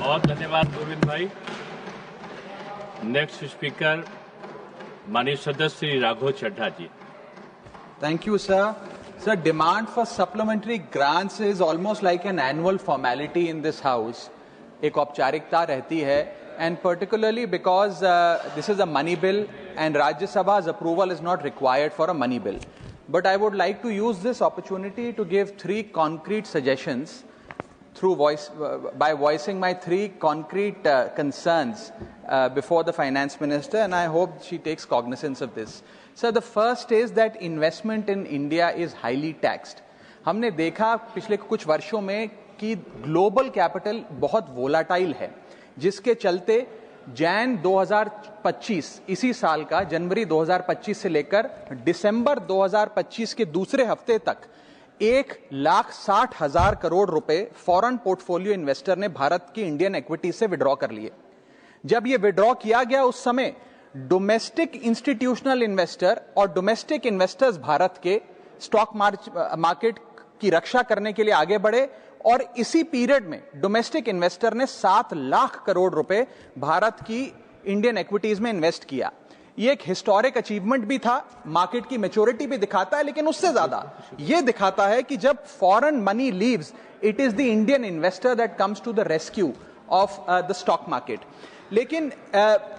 बहुत धन्यवाद गोविंद भाई। नेक्स्ट स्पीकर माननीय सदस्य श्री राघव चड्ढा जी। Thank you, sir. Sir, demand for supplementary grants is almost like an annual formality in this house. एक औपचारिकता रहती है, and particularly because this is a money bill and Rajya Sabha's approval is not required for a money bill. But I would like to use this opportunity to give three concrete suggestions by voicing my three concrete concerns before the finance minister, and I hope she takes cognizance of this. Sir, the first is that investment in India is highly taxed. हमने देखा पिछले कुछ वर्षों में कि global capital बहुत volatile है, जिसके चलते जैन 2025 इसी साल का जनवरी 2025 से लेकर दिसंबर 2025 के दूसरे हफ्ते तक 1,60,000 करोड़ रुपए फॉरेन पोर्टफोलियो इन्वेस्टर ने भारत की इंडियन इक्विटी से विड्रॉ कर लिए। जब ये विड्रॉ किया गया उस समय डोमेस्टिक इंस्टीट्यूशनल इन्वेस्टर और डोमेस्टिक इन्वेस्टर्स भारत के स्टॉक मार्केट की रक्षा करने के लिए आगे बढ़े, और इसी पीरियड में डोमेस्टिक इन्वेस्टर ने 7 लाख करोड़ रुपए भारत की इंडियन इक्विटीज में इन्वेस्ट किया। ये एक हिस्टोरिक अचीवमेंट भी था, मार्केट की मैच्योरिटी भी दिखाता है, लेकिन उससे ज्यादा ये दिखाता है कि जब foreign money leaves, it is the Indian investor that comes to the rescue of the stock market. लेकिन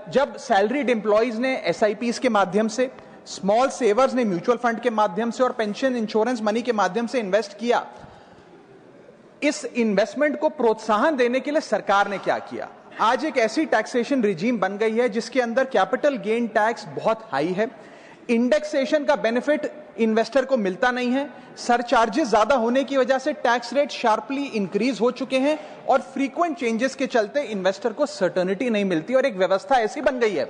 जब सैलरीड एम्प्लॉइज ने एसआईपीज के माध्यम से, स्मॉल सेवर्स ने म्यूचुअल फंड के माध्यम से और पेंशन इंश्योरेंस मनी के माध्यम से इन्वेस्ट किया, इस इन्वेस्टमेंट को प्रोत्साहन देने के लिए सरकार ने क्या किया? आज एक ऐसी टैक्सेशन रिजीम बन गई है जिसके अंदर कैपिटल गेन टैक्स बहुत हाई है, इंडेक्सेशन का बेनिफिट इन्वेस्टर को मिलता नहीं है, सरचार्जेस ज्यादा होने की वजह से टैक्स रेट शार्पली इंक्रीज हो चुके हैं, और फ्रीक्वेंट चेंजेस के चलते इन्वेस्टर को सर्टेनिटी नहीं मिलती, और एक व्यवस्था ऐसी बन गई है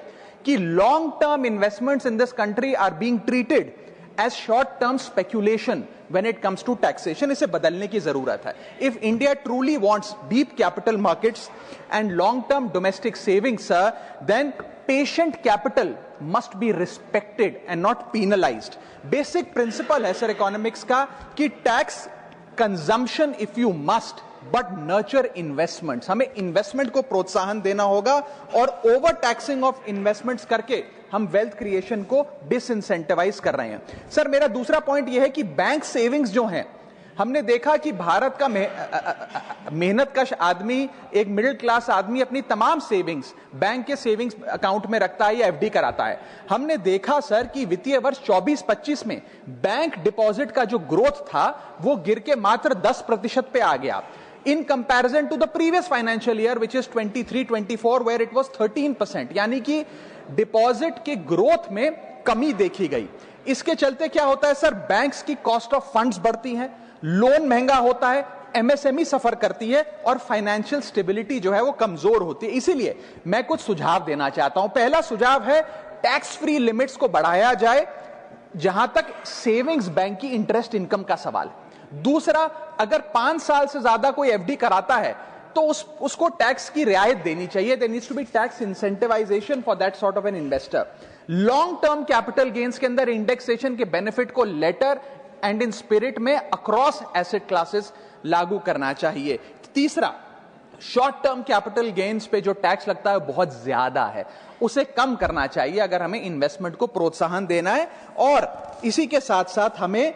कि long term investments in this country are being treated as short term speculation when it comes to taxation. इसे बदलने की जरूरत है। If India truly wants deep capital markets and long-term domestic savings, sir, then patient capital must be respected and not penalized. Basic principle है sir economics का कि tax consumption if you must, but nurture investments. हमें investment को प्रोत्साहन देना होगा, और over taxing of investments करके हम वेल्थ क्रिएशन को डिसइंसेंटिवाइज कर रहे हैं। सर, मेरा दूसरा पॉइंट यह है कि बैंक सेविंग्स जो हैं, हमने देखा कि भारत का मेहनतकश आदमी, एक मिडिल क्लास आदमी अपनी तमाम सेविंग्स बैंक के सेविंग्स अकाउंट में रखता है या एफडी कराता है। हमने देखा सर कि वित्तीय वर्ष 24-25 में बैंक डिपॉजिट का जो ग्रोथ था वो गिर के मात्र 10% पे आ गया, in comparison to the previous financial year which is 23-24 where it was 13%, यानी कि डिपॉजिट के ग्रोथ में कमी देखी गई। इसके चलते क्या होता है सर, बैंक्स की कॉस्ट ऑफ फंड्स बढ़ती है, लोन महंगा होता है, एमएसएमई सफर करती है, और फाइनेंशियल स्टेबिलिटी जो है वो कमजोर होती है। इसीलिए मैं कुछ सुझाव देना चाहता हूं। पहला सुझाव है टैक्स फ्री लिमिट्स को बढ़ाया जाए जहां तक सेविंग्स बैंक की इंटरेस्ट इनकम का सवाल है। दूसरा, अगर 5 साल से ज्यादा कोई एफडी कराता है तो उसको टैक्स की रियायत देनी चाहिए। There needs to be tax incentivisation for that sort of an investor. Long term capital gains के अंदर इंडेक्सेशन के बेनिफिट को लेटर एंड इन स्पिरिट में अक्रॉस एसेट क्लासेस लागू करना चाहिए। तीसरा, शॉर्ट टर्म कैपिटल गेन्स पे जो टैक्स लगता है बहुत ज्यादा है, उसे कम करना चाहिए अगर हमें इन्वेस्टमेंट को प्रोत्साहन देना है। और इसी के साथ साथ हमें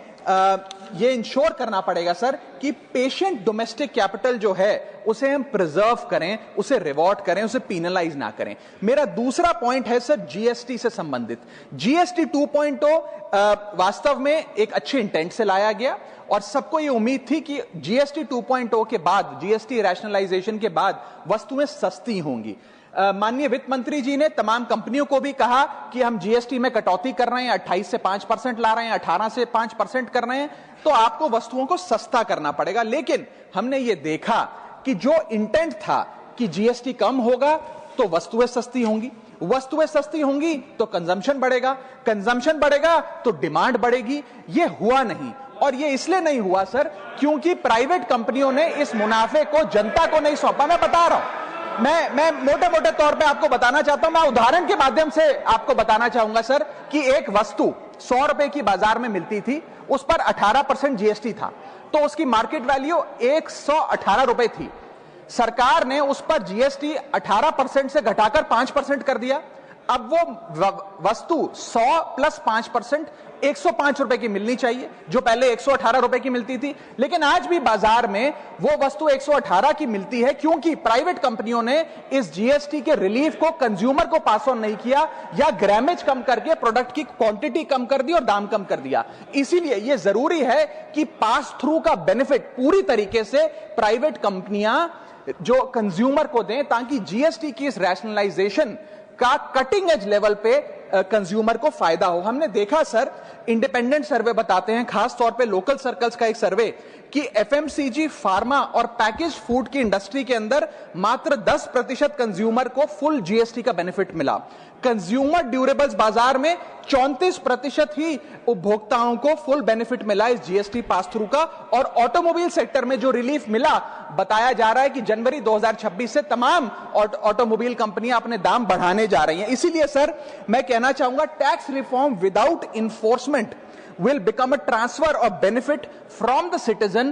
ये इंश्योर करना पड़ेगा सर कि पेशेंट डोमेस्टिक कैपिटल जो है उसे हम प्रिजर्व करें, उसे रिवॉर्ड करें, उसे पीनलाइज ना करें। मेरा दूसरा पॉइंट है सर जीएसटी से संबंधित। जीएसटी 2.0 वास्तव में एक अच्छे इंटेंट से लाया गया, और सबको ये उम्मीद थी कि जीएसटी 2.0 के बाद, जीएसटी रैशनलाइजेशन के बाद वस्तुएं सस्ती होंगी। माननीय वित्त मंत्री जी ने तमाम कंपनियों को भी कहा कि हम जीएसटी में कटौती कर रहे हैं, 28 से 5% ला रहे हैं, 18 से 5% कर रहे हैं, तो आपको वस्तुओं को सस्ता करना पड़ेगा। लेकिन हमने ये देखा कि जो इंटेंट था कि जीएसटी कम होगा तो वस्तुएं सस्ती होंगी, वस्तुएं सस्ती होंगी तो कंजम्पशन बढ़ेगा, कंजम्पशन बढ़ेगा तो डिमांड बढ़ेगी। ये हुआ नहीं, और ये इसलिए नहीं हुआ सर क्योंकि प्राइवेट कंपनियों ने इस मुनाफे को जनता को नहीं सौंपा। मैं बता रहा हूं, मैं मोटे मोटे तौर पे आपको बताना चाहता हूं, मैं उदाहरण के माध्यम से आपको बताना चाहूंगा सर कि एक वस्तु 100 रुपए की बाजार में मिलती थी, उस पर 18% जीएसटी था, तो उसकी मार्केट वैल्यू 118 रुपए थी। सरकार ने उस पर जीएसटी 18% से घटाकर 5% कर दिया। अब वो वस्तु 100 प्लस 5% 105 रुपए की मिलनी चाहिए, जो पहले 118 रुपए की मिलती थी। लेकिन आज भी बाजार में वो वस्तु 118 की मिलती है, क्योंकि प्राइवेट कंपनियों ने इस जीएसटी के रिलीफ को कंज्यूमर को पास ऑन नहीं किया, या ग्रामेज कम करके प्रोडक्ट की क्वांटिटी कम कर दी और दाम कम कर दिया। इसीलिए यह जरूरी है कि पास थ्रू का बेनिफिट पूरी तरीके से प्राइवेट कंपनियां जो कंज्यूमर को दें, ताकि जीएसटी की इस रैशनलाइजेशन का कटिंग एज लेवल पे कंज्यूमर को फायदा हो। हमने देखा सर, इंडिपेंडेंट सर्वे बताते हैं, खास तौर पे लोकल सर्कल्स का एक सर्वे, कि एफएमसीजी, फार्मा और पैकेज फूड की इंडस्ट्री के अंदर मात्र 10% कंज्यूमर को फुल जीएसटी का बेनिफिट मिला। कंज्यूमर ड्यूरेबल्स बाजार में 34% ही उपभोक्ताओं को फुल बेनिफिट मिला इस जीएसटी पास थ्रू का। और ऑटोमोबाइल सेक्टर में जो रिलीफ मिला, बताया जा रहा है कि जनवरी 2026 से तमाम ऑटोमोबाइल कंपनियां अपने दाम बढ़ाने जा रही हैं। इसीलिए सर मैं कहना चाहूंगा, tax reform without enforcement will become a transfer of benefit from the citizen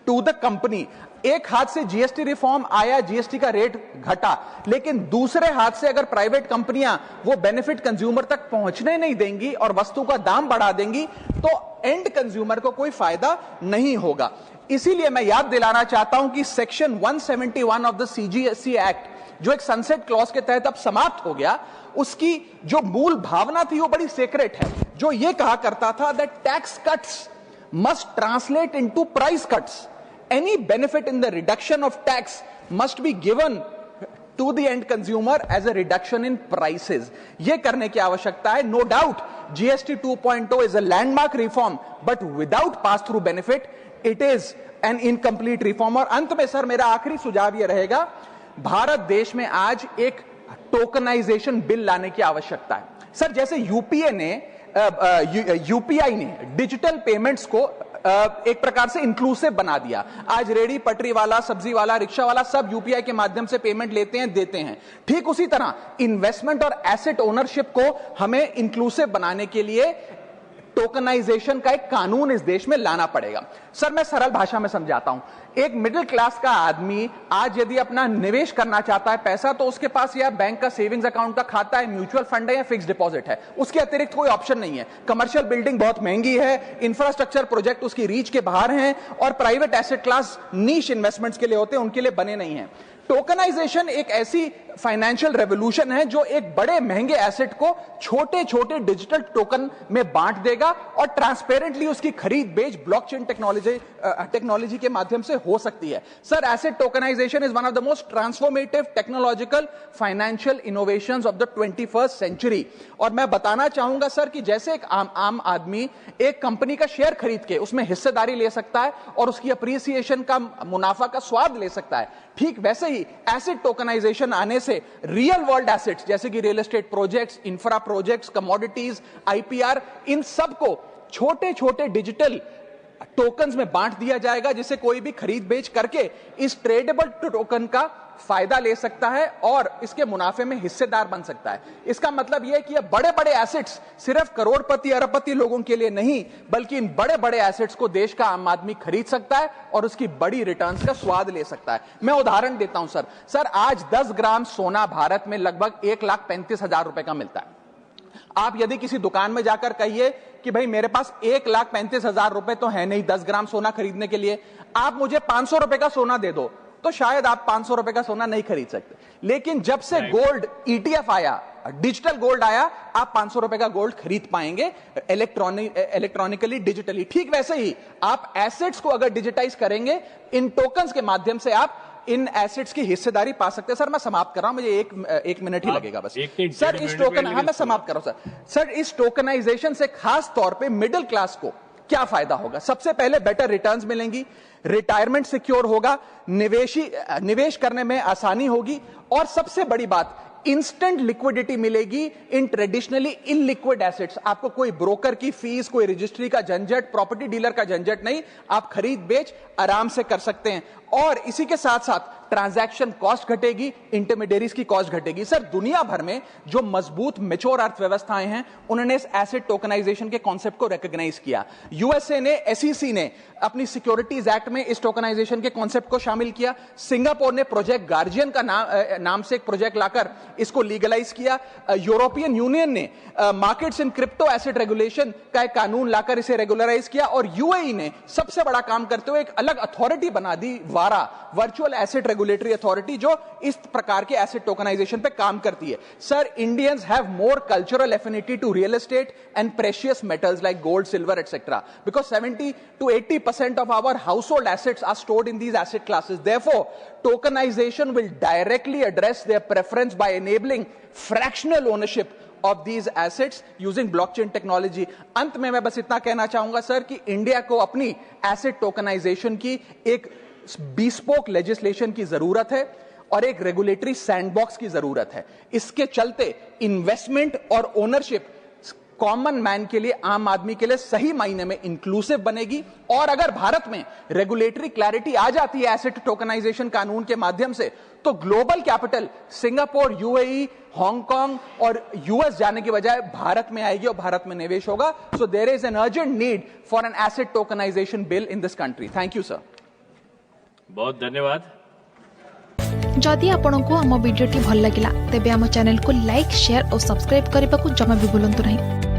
to the company। एक हाथ से जीएसटी रिफॉर्म आया, जीएसटी का रेट घटा, लेकिन दूसरे हाथ से अगर प्राइवेट कंपनियां वो बेनिफिट कंज्यूमर तक पहुंचने नहीं देंगी और वस्तु का दाम बढ़ा देंगी, तो एंड कंज्यूमर को कोई फायदा नहीं होगा। इसीलिए मैं याद दिलाना चाहता हूं कि section 171 of the CGST act, जो एक सनसेट क्लॉज के तहत अब समाप्त हो गया, उसकी जो मूल भावना थी वो बड़ी सीक्रेट है, जो ये कहा करता था that tax cuts must translate into price cuts. Any benefit in the reduction of tax must be given to the end consumer as a reduction in prices. ये करने की आवश्यकता है। No doubt GST 2.0 is a landmark reform, but without pass through benefit it is an incomplete reform. और अंत में sir मेरा आखिरी सुझाव यह रहेगा, भारत देश में आज एक टोकनाइजेशन बिल लाने की आवश्यकता है। सर जैसे यूपीआई ने डिजिटल पेमेंट्स को एक प्रकार से इंक्लूसिव बना दिया। आज रेडी पटरी वाला, सब्जी वाला, रिक्शा वाला सब यूपीआई के माध्यम से पेमेंट लेते हैं, देते हैं। ठीक उसी तरह इन्वेस्टमेंट और एसेट ओनरशिप को हमें इंक्लूसिव बनाने के लिए टोकनाइजेशन का एक कानून इस देश में लाना पड़ेगा। सर मैं सरल भाषा में समझाता हूं, एक मिडिल क्लास का आदमी आज यदि अपना निवेश करना चाहता है पैसा, तो उसके पास या बैंक का सेविंग्स अकाउंट का खाता है, म्यूचुअल फंड है या फिक्स डिपॉजिट है, उसके अतिरिक्त कोई ऑप्शन नहीं है। कमर्शियल बिल्डिंग बहुत महंगी है, इंफ्रास्ट्रक्चर प्रोजेक्ट उसकी रीच के बाहर हैं, और प्राइवेट एसेट क्लास नीश इन्वेस्टमेंट्स के लिए होते हैं, उनके लिए बने नहीं है। टोकनाइजेशन एक ऐसी फाइनेंशियल रेवोल्यूशन है जो एक बड़े महंगे एसेट को छोटे छोटे डिजिटल टोकन में बांट देगा, और ट्रांसपेरेंटली उसकी खरीद बेच ब्लॉकचेन टेक्नोलॉजी के माध्यम से हो सकती है। Sir asset tokenization is one of the most transformative technological financial innovations of the 21st century. और मैं बताना चाहूंगा सर कि जैसे एक आम आदमी एक कंपनी का शेयर खरीद के उसमें हिस्सेदारी ले सकता है और उसकी अप्रिसिएशन का, मुनाफा का स्वाद ले सकता है, ठीक वैसे ही एसेट टोकनाइजेशन आने से रियल वर्ल्ड एसेट्स जैसे कि real estate projects, infra projects, commodities, IPR, इन सब को छोटे छोटे डिजिटल टोकन्स में बांट दिया जाएगा, जिसे कोई भी खरीद बेच करके इस ट्रेडेबल टोकन का फायदा ले सकता है और इसके मुनाफे में हिस्सेदार बन सकता है। इसका मतलब यह है कि ये बड़े बड़े एसेट्स सिर्फ करोड़पति अरबपति लोगों के लिए नहीं, बल्कि इन बड़े बड़े एसेट्स को देश का आम आदमी खरीद सकता है और उसकी बड़ी रिटर्न्स का स्वाद ले सकता है। मैं उदाहरण देता हूं सर आज 10 ग्राम सोना भारत में लगभग 1,35,000 रुपए का मिलता है। आप यदि किसी दुकान में जाकर कहिए कि भाई मेरे पास 1,35,000 रुपए तो है नहीं 10 ग्राम सोना खरीदने के लिए, आप मुझे 500 रुपए का सोना दे दो, तो शायद आप 500 रुपए का सोना नहीं खरीद सकते। लेकिन जब से गोल्ड ईटीएफ आया, डिजिटल गोल्ड आया, आप 500 रुपए का गोल्ड खरीद पाएंगे इलेक्ट्रॉनिकली, डिजिटली। ठीक वैसे ही आप एसेट्स को अगर डिजिटाइज करेंगे, इन टोकन्स के माध्यम से आप इन एसेट्स की हिस्सेदारी पा सकते हैं। सर मैं समाप्त कर रहा हूं, मुझे एक मिनट ही लगेगा बस। सर इस टोकन, हाँ मैं समाप्त कर रहा हूं सर इस टोकनाइजेशन से खास तौर पे मिडिल क्लास को क्या फायदा होगा? सबसे पहले बेटर रिटर्न्स मिलेंगी, रिटायरमेंट सिक्योर होगा, निवेश करने में आसानी होगी, और सबसे बड़ी बात इंस्टेंट लिक्विडिटी मिलेगी इन ट्रेडिशनली इनलिक्विड एसेट्स। आपको कोई ब्रोकर की फीस, कोई रजिस्ट्री का झंझट, प्रॉपर्टी डीलर का झंझट नहीं, आप खरीद बेच आराम से कर सकते हैं। और इसी के साथ साथ ट्रांजैक्शन कॉस्ट घटेगी, इंटरमीडियरीज की कॉस्ट घटेगी। सर, दुनिया भर में जो मजबूत मैच्योर अर्थव्यवस्थाएं हैं उन्होंने इस एसेट टोकनाइजेशन के कॉन्सेप्ट को रिकॉग्नाइज किया। यूएसए ने, एसईसी ने अपनी सिक्योरिटीज एक्ट में इस टोकनाइजेशन के कॉन्सेप्ट को शामिल किया। सिंगापुर ने प्रोजेक्ट गार्जियन का नाम से एक प्रोजेक्ट लाकर इसको लीगलाइज किया। यूरोपियन यूनियन ने markets in crypto asset regulation का एक कानून लाकर इसे रेगुलराइज किया। और यूएई ने सबसे बड़ा काम करते हुए एक अलग अथॉरिटी बना दी, वारा, वर्चुअल एसेट रेगुलेटरी अथॉरिटी, जो इस प्रकार के एसेट टोकनाइजेशन पे काम करती है। Sir, Indians have more cultural affinity to real estate and precious metals like gold, silver etcetera, because 70 to 80% of our household assets are stored in these asset classes. Therefore, tokenization will directly address their preference by enabling fractional ownership of these assets using blockchain technology. अंत में मैं बस इतना कहना चाहूंगा sir कि India को अपनी एसेट टोकनाइजेशन की एक bespoke legislation की जरूरत है और एक रेगुलेटरी सैंडबॉक्स की जरूरत है। इसके चलते इन्वेस्टमेंट और ओनरशिप कॉमन मैन के लिए, आम आदमी के लिए सही मायने में इंक्लूसिव बनेगी। और अगर भारत में रेगुलेटरी क्लैरिटी आ जाती है एसेट टोकनाइजेशन कानून के माध्यम से, तो global capital Singapore, UAE, Hong Kong और यूएस जाने की बजाय भारत में आएगी और भारत में निवेश होगा। So there is an urgent need for an asset tokenization bill in this country. Thank you sir. बहुत धन्यवाद। जदि आपंक आम भिडी भल लगा तेब आम चैनल को लाइक, शेयर और सब्सक्राइब करने को जमा भी भूलु नहीं।